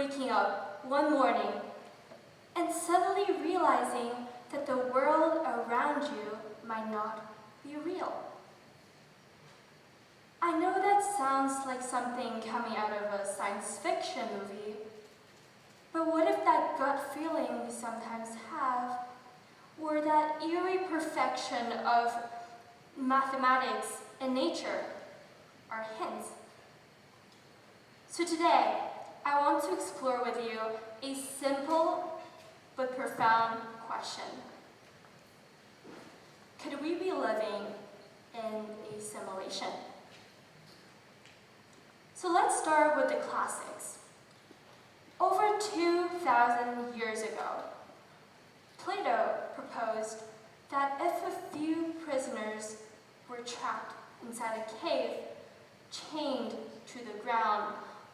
waking up one morning and suddenly realizing that the world around you might not be real. I know that sounds like something coming out of a science fiction movie, but what if that gut feeling we sometimes have, or that eerie perfection of mathematics and nature, are hints? So today, I want to explore with you a simple but profound question. Could we be living in a simulation? So let's start with the classics. Over 2,000 years ago, Plato proposed that if a few prisoners were trapped inside a cave, chained to the ground,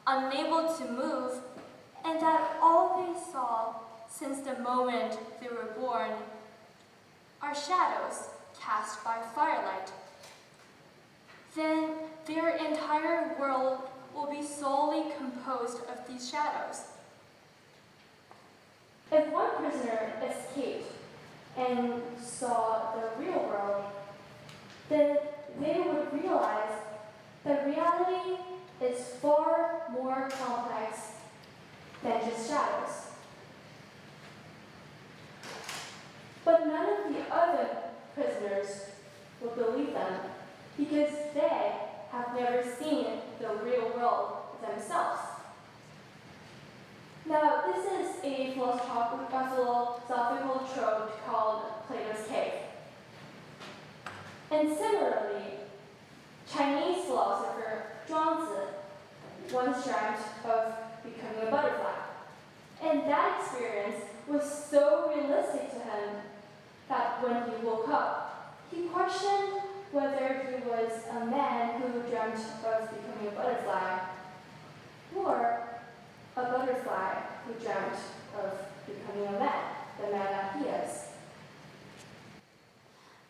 unable to move, and that all they saw since the moment they were born are shadows cast by firelight, then their entire world will be solely composed of these shadows. If one prisoner escaped and saw the real world, then they would realize that reality is far more complex than just shadows. But none of the other prisoners will believe them because they have never seen the real world themselves. Now, this is a philosophical trope called Plato's Cave. And similarly, Chinese philosopher Zhuangzi once dreamt of becoming a butterfly. And that experience was so realistic to him that when he woke up, he questioned whether he was a man who dreamt of becoming a butterfly or a butterfly who dreamt of becoming a man, the man that he is.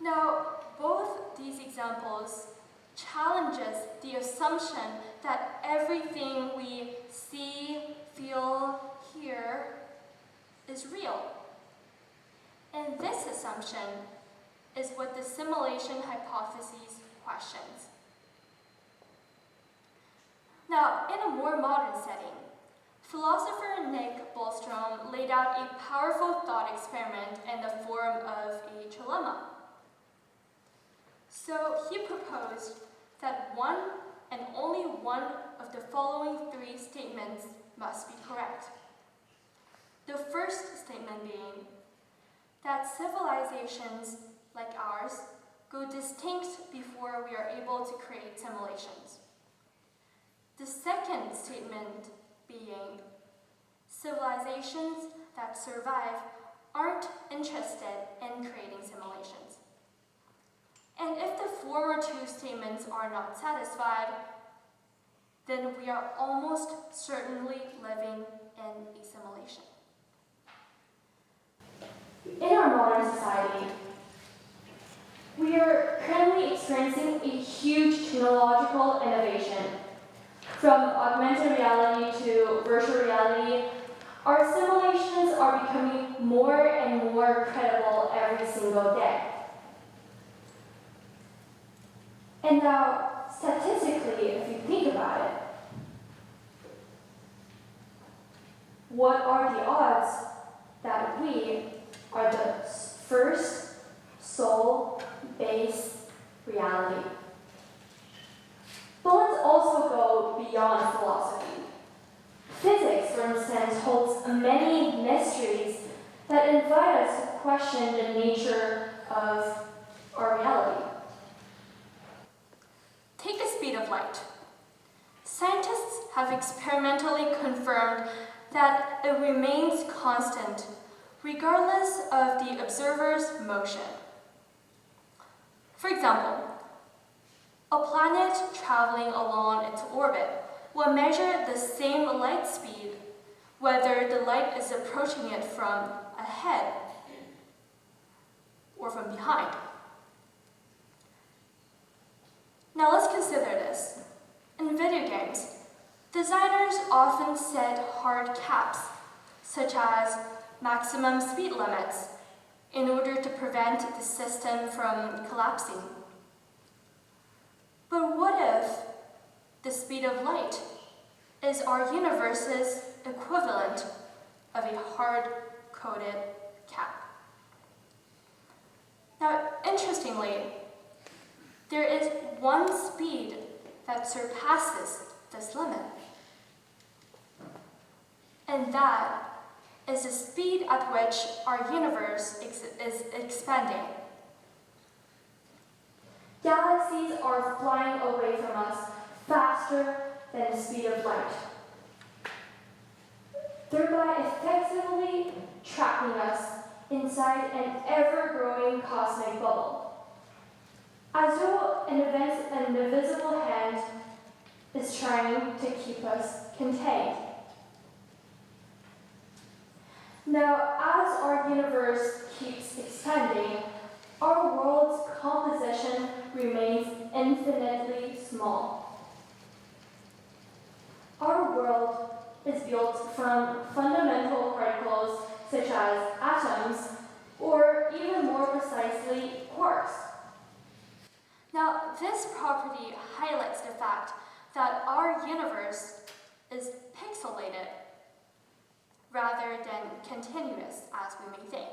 Now, both these examples challenges the assumption that everything we see, feel, hear is real. And this assumption is what the simulation hypothesis questions. Now, in a more modern setting, philosopher Nick Bostrom laid out a powerful thought experiment in the form of a trilemma. So he proposed that one and only one of the following three statements must be correct. The first statement being that civilizations like ours go distinct before we are able to create simulations. The second statement being civilizations that survive aren't interested in creating simulations. And if the former two statements are not satisfied, then we are almost certainly living in a simulation. In our modern society, we are currently experiencing a huge technological innovation. From augmented reality to virtual reality, our simulations are becoming more and more credible every single day. And now, statistically, if you think about it, what are the odds that we are the first soul-based reality? But let's also go beyond philosophy. Physics, for instance, holds many mysteries that invite us to question the nature of our reality. Take the speed of light. Scientists have experimentally confirmed that it remains constant regardless of the observer's motion. For example, a planet traveling along its orbit will measure the same light speed whether the light is approaching it from ahead or from behind. Now let's consider this. In video games, designers Designers often set hard caps, such as maximum speed limits, in order to prevent the system from collapsing. But what if the speed of light is our universe's equivalent of a hard-coded cap? Now, interestingly, there is one speed that surpasses this limit, and that is the speed at which our universe is expanding. Galaxies are flying away from us faster than the speed of light, thereby effectively trapping us inside an ever-growing cosmic bubble, as though an invisible hand is trying to keep us contained. Now, as our universe keeps expanding, our world's composition remains infinitely small. Our world is built from fundamental particles such as atoms, or even more precisely, quarks. Now, this property highlights the fact that our universe is pixelated rather than continuous, as we may think.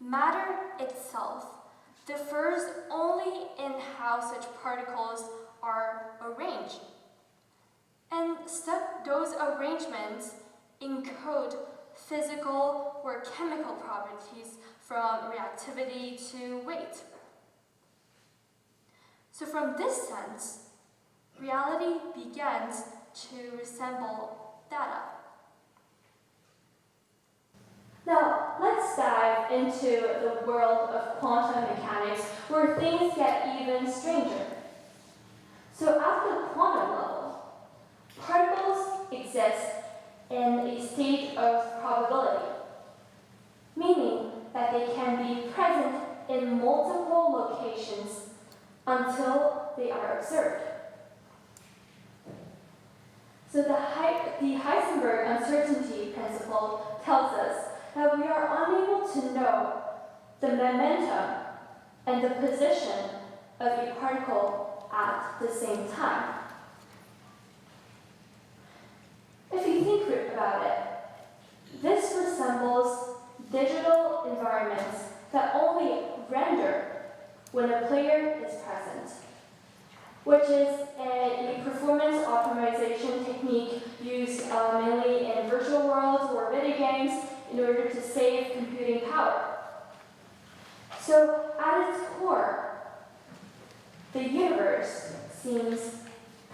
Matter itself differs only in how such particles are arranged. And those arrangements encode physical or chemical properties from reactivity to weight. So from this sense, reality begins to resemble data. Now, let's dive into the world of quantum mechanics, where things get even stranger. So at the quantum level, particles exist in a state of probability, meaning that they can be present in multiple locations until they are observed. So the Heisenberg uncertainty principle tells us that we are unable to know the momentum and the position of a particle at the same time. If you think about it, this resembles digital environments that only render when a player is present, which is a performance optimization technique used mainly in virtual worlds or video games in order to save computing power. So at its core, the universe seems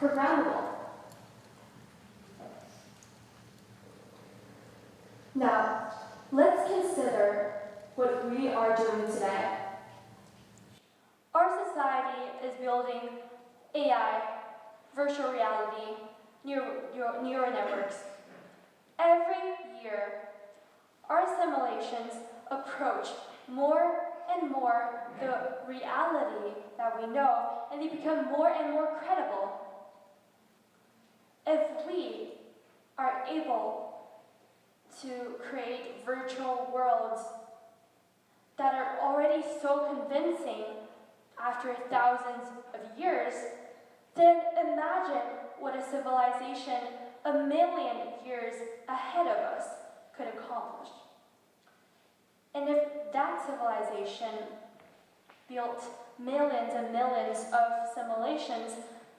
programmable. Now, let's consider what we are doing today. Our society is building AI, virtual reality, neural networks. Every year, our simulations approach more and more the reality that we know, and they become more and more credible. If we are able to create virtual worlds that are already so convincing after thousands of years, then imagine what a civilization a million years ahead of us could accomplish. And if that civilization built millions and millions of simulations,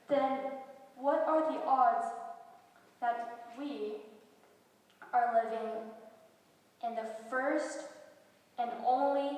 then what are the odds that we are living in the first and only